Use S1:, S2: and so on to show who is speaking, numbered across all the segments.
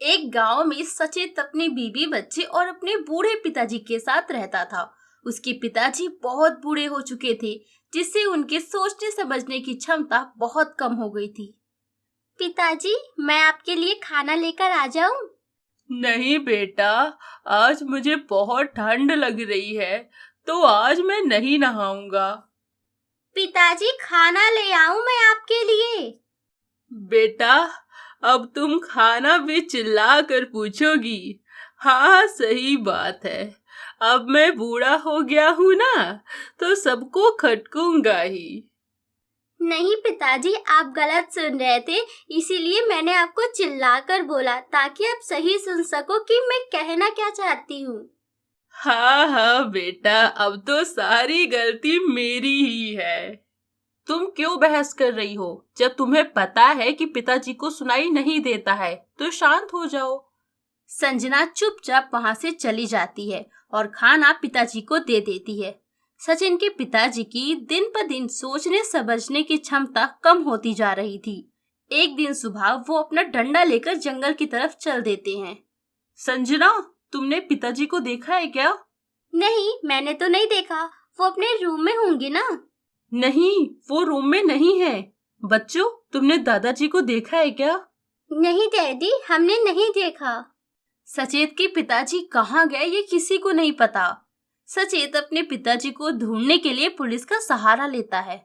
S1: एक गांव में सचेत अपनी बीवी, बच्चे और अपने बूढ़े पिताजी के साथ रहता था। उसके पिताजी बहुत बूढ़े हो चुके थे, जिससे उनके सोचने समझने की क्षमता बहुत कम हो गई थी। पिताजी, मैं आपके लिए खाना लेकर आ जाऊं?
S2: नहीं बेटा, आज मुझे बहुत ठंड लग रही है, तो आज मैं नहीं नहाऊंगा।
S1: पिताजी, खाना ले आऊं मैं आपके लिए?
S2: बेटा, अब तुम खाना भी चिल्ला कर पूछोगी। हाँ, सही बात है। अब मैं बूढ़ा हो गया हूँ ना, तो सबको खटकूंगा ही।
S1: नहीं पिताजी, आप गलत सुन रहे थे, इसीलिए मैंने आपको चिल्लाकर बोला ताकि आप सही सुन सको कि मैं कहना क्या चाहती हूँ।
S2: हाँ हाँ बेटा, अब तो सारी गलती मेरी ही है। तुम क्यों बहस कर रही हो? जब तुम्हें पता है कि पिताजी को सुनाई नहीं देता है, तो शांत हो जाओ।
S1: संजना चुपचाप वहां से चली जाती है और खाना पिताजी को दे देती है। सचिन के पिताजी की दिन पर दिन सोचने समझने की क्षमता कम होती जा रही थी। एक दिन सुबह वो अपना डंडा लेकर जंगल की तरफ चल देते हैं।
S2: संजना, तुमने पिताजी को देखा है क्या?
S1: नहीं, मैंने तो नहीं देखा। वो अपने रूम में होंगे ना?
S2: नहीं, वो रूम में नहीं है। बच्चों, तुमने दादाजी को देखा है क्या?
S1: नहीं डैडी, हमने नहीं देखा। सचेत के पिताजी कहाँ गए ये किसी को नहीं पता। सचेत अपने पिताजी को ढूंढने के लिए पुलिस का सहारा लेता है।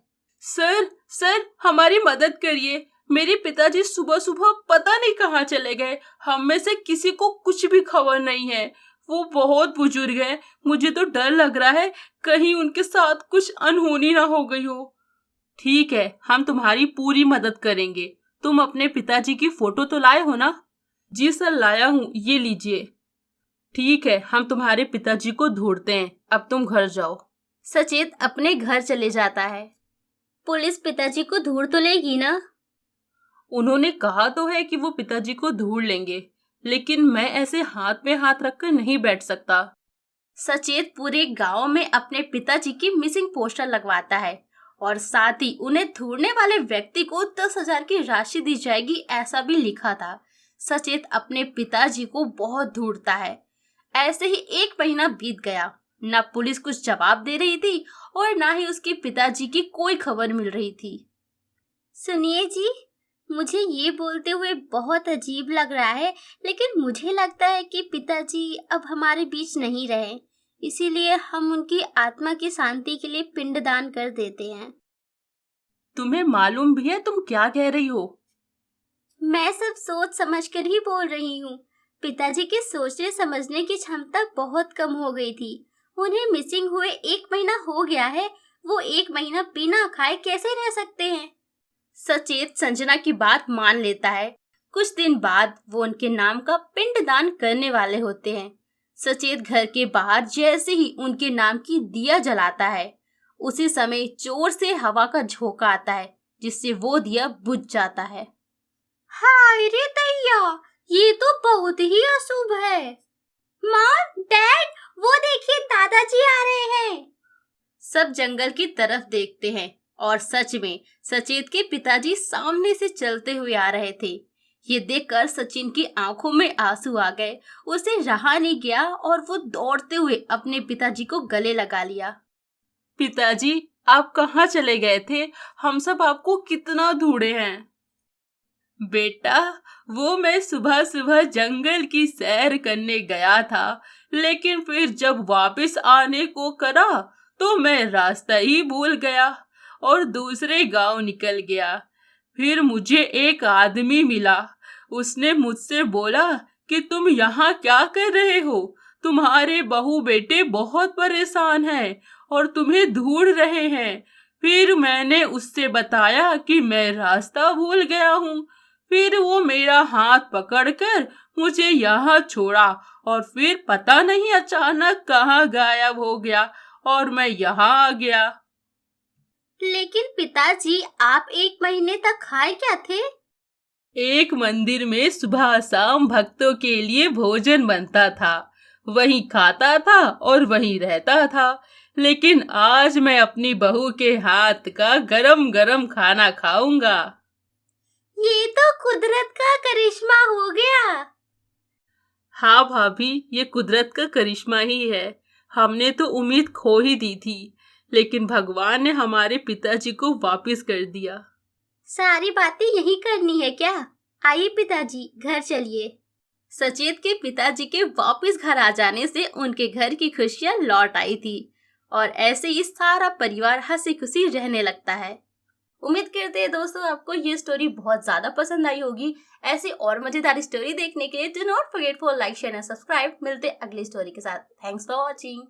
S2: सर, सर, हमारी मदद करिए। मेरे पिताजी सुबह सुबह पता नहीं कहाँ चले गए। हम में से किसी को कुछ भी खबर नहीं है। वो बहुत बुजुर्ग हैं। मुझे तो डर लग रहा है, कहीं उनके साथ कुछ अनहोनी ना हो गई हो। ठीक है, हम तुम्हारी पूरी मदद करेंगे। तुम अपने पिताजी की फोटो तो लाए हो ना? जी सर, लाया हूँ, ये लीजिए। ठीक है, हम तुम्हारे पिताजी को ढूंढते हैं। अब तुम घर जाओ।
S1: सचेत अपने घर चले जाता है। पुलिस पिताजी को ढूंढ तो लेगी ना?
S2: उन्होंने कहा तो है कि वो पिताजी को ढूंढ लेंगे, लेकिन मैं ऐसे हाथ में हाथ रखकर नहीं बैठ सकता।
S1: सचेत पूरे गांव में अपने पिताजी की मिसिंग पोस्टर लगवाता है और साथ ही उन्हें ढूंढने वाले व्यक्ति को 10,000 की राशि दी जाएगी, ऐसा भी लिखा था। सचेत अपने पिताजी को बहुत ढूंढता है। ऐसे ही एक महीना बीत गया। न पुलिस कुछ जवाब दे रही थी और न ही उसके पिताजी की कोई खबर मिल रही थी। सुनिए जी, मुझे ये बोलते हुए बहुत अजीब लग रहा है, लेकिन मुझे लगता है कि पिताजी अब हमारे बीच नहीं रहे, इसीलिए हम उनकी आत्मा की शांति के लिए पिंडदान कर देते हैं।
S2: तुम्हें मालूम भी है तुम क्या कह रही हो?
S1: मैं सब सोच समझ कर ही बोल रही हूँ। पिताजी के सोचने समझने की क्षमता बहुत कम हो गई थी। उन्हें मिसिंग हुए 1 महीना हो गया है। वो 1 महीना बिना खाए कैसे रह सकते हैं? सचेत संजना की बात मान लेता है। कुछ दिन बाद वो उनके नाम का पिंडदान करने वाले होते हैं। सचेत घर के बाहर जैसे ही उनके नाम की दिया जलाता है, उसी समय जोर से हवा का झोंका आता है, जिससे वो दिया बुझ जाता है। हाय रे दैया, ये तो बहुत ही अशुभ है। माँ, डैड, वो देखिए दादाजी आ रहे हैं। सब जंगल की तरफ देखते हैं और सच में सचेत के पिताजी सामने से चलते हुए आ रहे थे। ये देखकर सचिन की आंखों में आंसू आ गए। उसे रहा नहीं गया और वो दौड़ते हुए अपने पिताजी को गले लगा लिया।
S2: पिताजी, आप कहाँ चले गए थे? हम सब आपको कितना ढूंढे हैं। बेटा, वो मैं सुबह सुबह जंगल की सैर करने गया था, लेकिन फिर जब वापस आने को करा तो मैं रास्ता ही भूल गया और दूसरे गांव निकल गया। फिर मुझे एक आदमी मिला। उसने मुझसे बोला कि तुम यहाँ क्या कर रहे हो? तुम्हारे बहू बेटे बहुत परेशान हैं और तुम्हें ढूंढ रहे हैं। फिर मैंने उससे बताया कि मैं रास्ता भूल गया हूँ। फिर वो मेरा हाथ पकड़कर मुझे यहाँ छोड़ा और फिर पता नहीं अचानक कहाँ गायब हो गया और मैं यहाँ आ गया।
S1: लेकिन पिताजी, आप 1 महीने तक खाए क्या थे?
S2: एक मंदिर में सुबह शाम भक्तों के लिए भोजन बनता था, वहीं खाता था और वहीं रहता था। लेकिन आज मैं अपनी बहू के हाथ का गरम गरम खाना खाऊंगा।
S1: ये तो कुदरत का करिश्मा हो गया।
S2: हाँ भाभी, ये कुदरत का करिश्मा ही है। हमने तो उम्मीद खो ही दी थी, लेकिन भगवान ने हमारे पिताजी को वापस कर दिया।
S1: सारी बातें यही करनी है क्या? आइए पिताजी, घर चलिए।
S2: सचेत के पिताजी के वापस घर आ जाने से उनके घर की खुशियां लौट आई थी और ऐसे ही सारा परिवार हंसी खुशी रहने लगता है। उम्मीद करते हैं दोस्तों आपको ये स्टोरी बहुत ज्यादा पसंद आई होगी। ऐसी और मजेदार स्टोरी देखने के लिए do not forget for like share and subscribe. मिलते अगली स्टोरी के साथ। Thanks for watching.